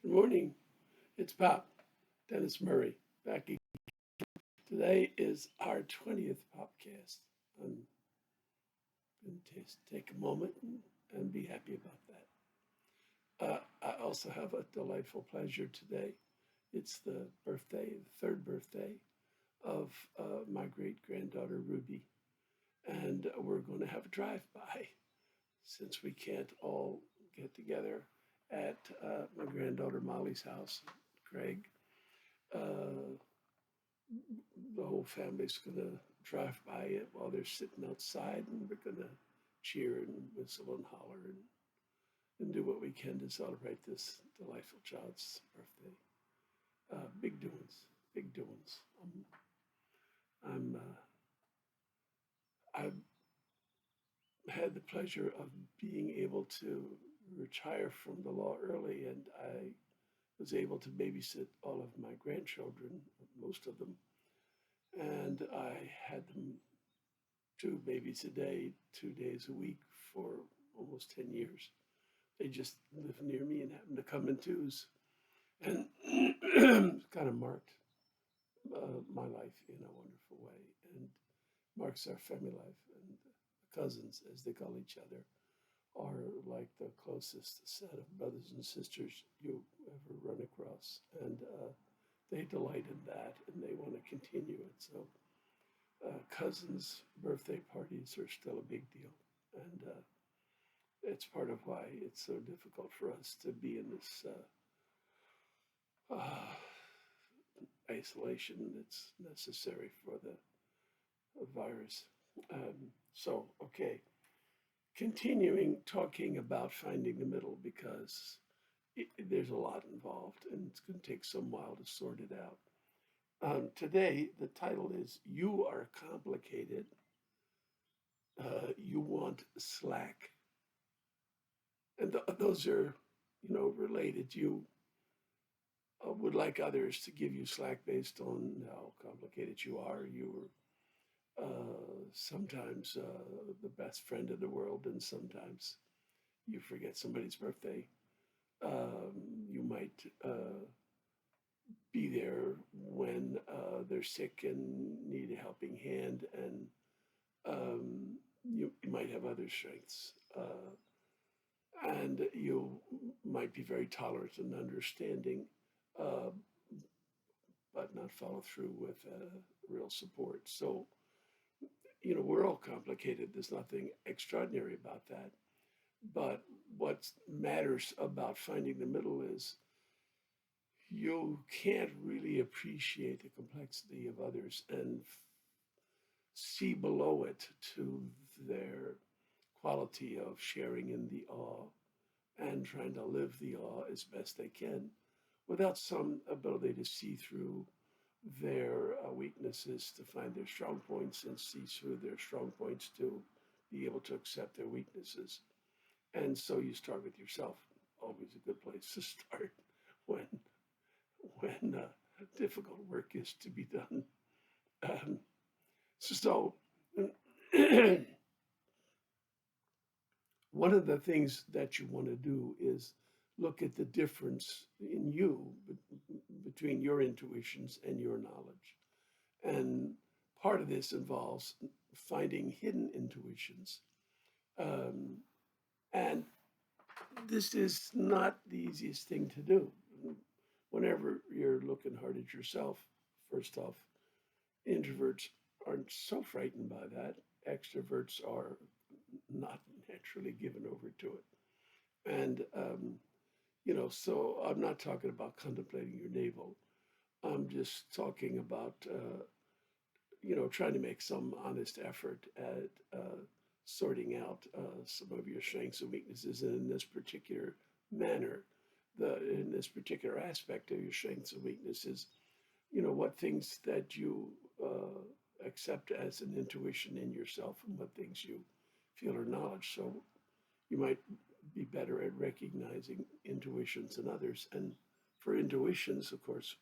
Good morning. It's Pop, Dennis Murray, back again. Today is our 20th Popcast. I'm going to take a moment and be happy about that. I also have a delightful pleasure today. It's the third birthday of my great granddaughter Ruby, and we're going to have a drive by since we can't all get together at my granddaughter Molly's house. Craig, uh, the whole family's going to drive by it while they're sitting outside, and we're going to cheer and whistle and holler and do what we can to celebrate this delightful child's birthday. Big doings, big doings. I'm I've had the pleasure of being able to retire from the law early, and I was able to babysit all of my grandchildren, most of them, and I had them two babies a day, 2 days a week for almost 10 years. They just lived near me and happened to come in twos. And kind of marked my life in a wonderful way and marks our family life. And the cousins, as they call each other, are like the closest set of brothers and sisters you ever run across. And they delight in that and they want to continue it. So cousins' birthday parties are still a big deal. And it's part of why it's so difficult for us to be in this isolation that's necessary for the virus. Okay, continuing talking about finding the middle because there's a lot involved and it's going to take some while to sort it out. Today, the title is You Are Complicated, You Want Slack. And those are, related. You would like others to give you slack based on how complicated you are. You are sometimes the best friend in the world, and sometimes you forget somebody's birthday. You might be there when they're sick and need a helping hand, and you might have other strengths. And you might be very tolerant and understanding, uh, but not follow through with real support. So, we're all complicated. There's nothing extraordinary about that. But what matters about finding the middle is you can't really appreciate the complexity of others and see below it to their quality of sharing in the awe and trying to live the awe as best they can without some ability to see through their weaknesses to find their strong points and see through their strong points to be able to accept their weaknesses. And so you start with yourself. Always a good place to start when difficult work is to be done. Um, so one of the things that you want to do is look at the difference in you between your intuitions and your knowledge. And part of this involves finding hidden intuitions. Um, and this is not the easiest thing to do. Whenever you're looking hard at yourself, first off, introverts aren't so frightened by that. Extroverts are not naturally given over to it. And, so I'm not talking about contemplating your navel. I'm just talking about, trying to make some honest effort at sorting out some of your strengths and weaknesses. And in this particular manner, in this particular aspect of your strengths and weaknesses, what things that you accept as an intuition in yourself and what things you feel are knowledge. So you might be better at recognizing intuitions in others. And for intuitions, of course,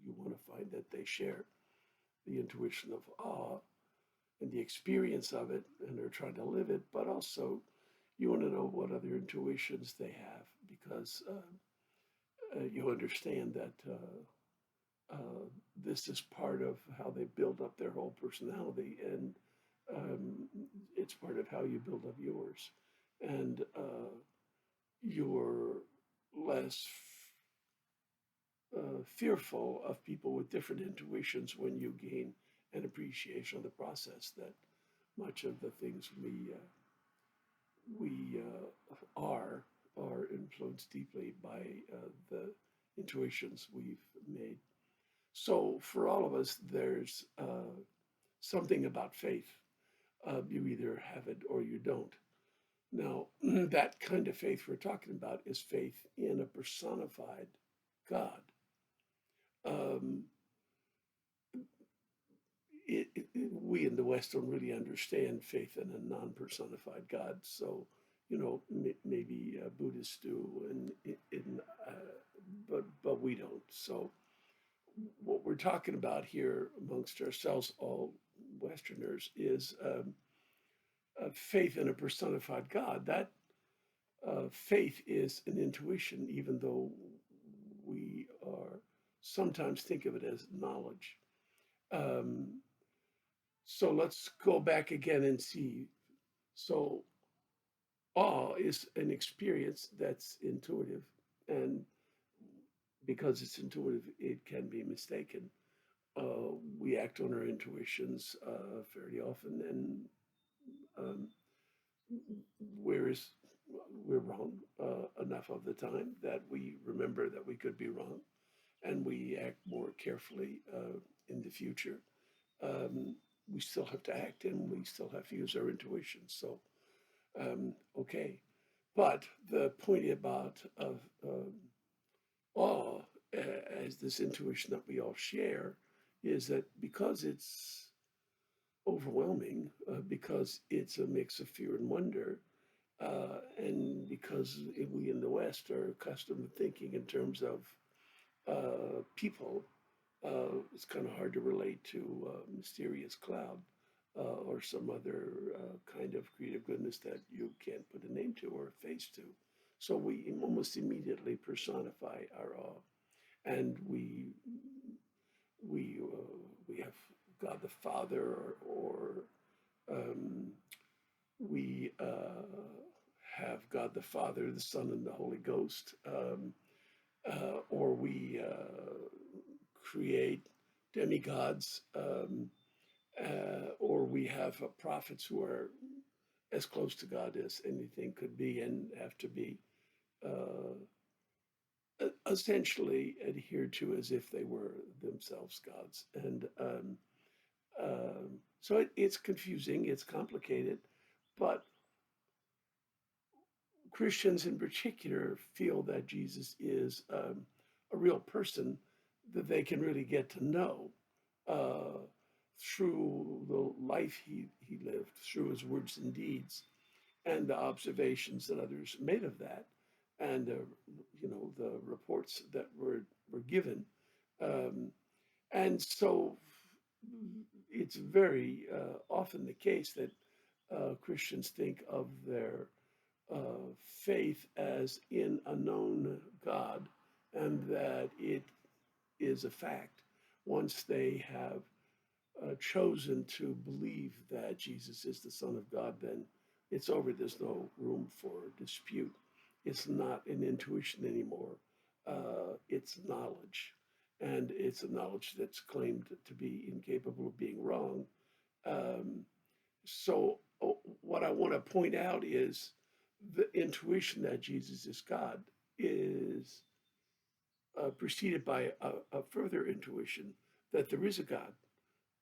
you want to find that they share the intuition of awe and the experience of it, and they're trying to live it, but also you want to know what other intuitions they have because you understand that uh, this is part of how they build up their whole personality, and um, it's part of how you build up yours. And you're less fearful of people with different intuitions when you gain an appreciation of the process that much of the things we are influenced deeply by the intuitions we've made. So for all of us, there's something about faith. You either have it or you don't. Now, that kind of faith we're talking about is faith in a personified God. Um, we in the West don't really understand faith in a non-personified God. So, maybe Buddhists do, but we don't. So, what we're talking about here amongst ourselves, all Westerners, is faith in a personified God. That faith is an intuition, even though we are sometimes think of it as knowledge. Um, so let's go back again and see. So awe is an experience that's intuitive, and because it's intuitive, it can be mistaken. We act on our intuitions fairly often, and um, whereas we're wrong enough of the time that we remember that we could be wrong, and we act more carefully in the future. Um, we still have to act, and we still have to use our intuition. So, okay. But the point about awe as this intuition that we all share is that because it's overwhelming, because it's a mix of fear and wonder, and because we in the West are accustomed to thinking in terms of people, it's kind of hard to relate to a mysterious cloud or some other kind of creative goodness that you can't put a name to or a face to. So we almost immediately personify our awe, and we have God the Father, or um, we have God the Father, the Son, and the Holy Ghost, or we create demigods, or we have prophets who are as close to God as anything could be and have to be essentially adhered to as if they were themselves gods. And so it's confusing, it's complicated, but Christians in particular feel that Jesus is a real person that they can really get to know uh, through the life he lived, through his words and deeds, and the observations that others made of that, and the reports that were given. Um, and so it's very often the case that Christians think of their faith as in a known God, and that it is a fact. Once they have chosen to believe that Jesus is the Son of God, then it's over. There's no room for dispute. It's not an intuition anymore. It's knowledge. And it's a knowledge that's claimed to be incapable of being wrong. Um, so, what I want to point out is the intuition that Jesus is God is preceded by a further intuition that there is a God,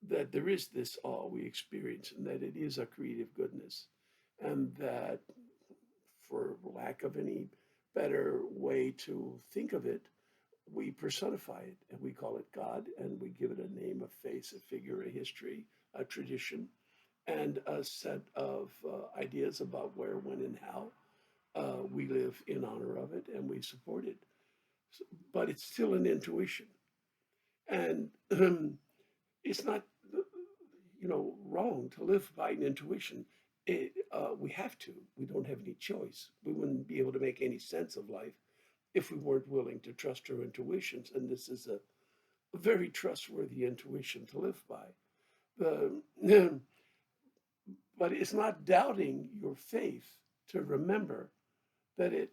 that there is this awe we experience, and that it is a creative goodness, and that, for lack of any better way to think of it, we personify it and we call it God, and we give it a name, a face, a figure, a history, a tradition, and a set of ideas about where, when, and how we live in honor of it and we support it. But it's still an intuition. And it's not, wrong to live by an intuition. We have to. We don't have any choice. We wouldn't be able to make any sense of life if we weren't willing to trust our intuitions. And this is a very trustworthy intuition to live by. The, but it's not doubting your faith to remember that it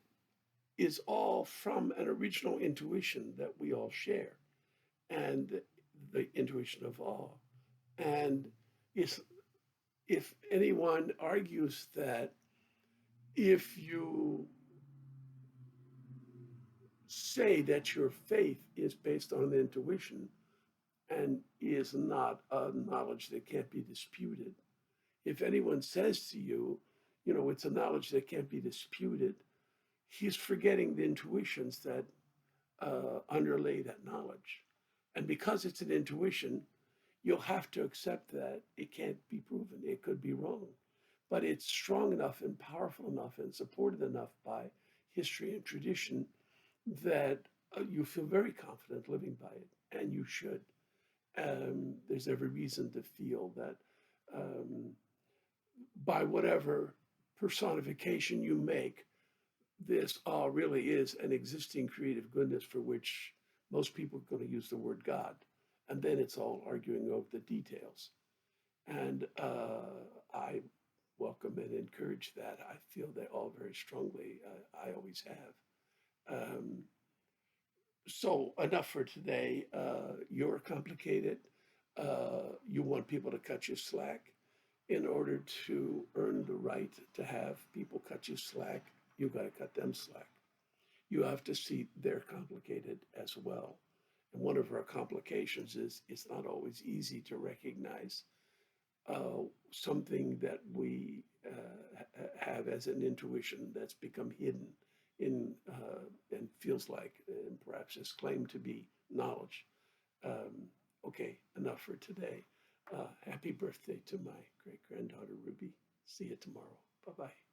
is all from an original intuition that we all share, and the intuition of awe. And it's, if anyone argues that if you say that your faith is based on intuition and is not a knowledge that can't be disputed, if anyone says to you, it's a knowledge that can't be disputed, he's forgetting the intuitions that underlay that knowledge. And because it's an intuition, you'll have to accept that it can't be proven. It could be wrong. But it's strong enough and powerful enough and supported enough by history and tradition that you feel very confident living by it, and you should. There's every reason to feel that by whatever personification you make, this all really is an existing creative goodness for which most people are going to use the word God. And then it's all arguing over the details. And I welcome and encourage that. I feel that all very strongly. I always have. So enough for today. You're complicated. You want people to cut you slack. In order to earn the right to have people cut you slack, you got to cut them slack. You have to see they're complicated as well. And one of our complications is it's not always easy to recognize something that we have as an intuition that's become hidden in and feels like and perhaps is claimed to be knowledge. Okay, enough for today. Happy birthday to my great granddaughter Ruby. See you tomorrow. Bye bye.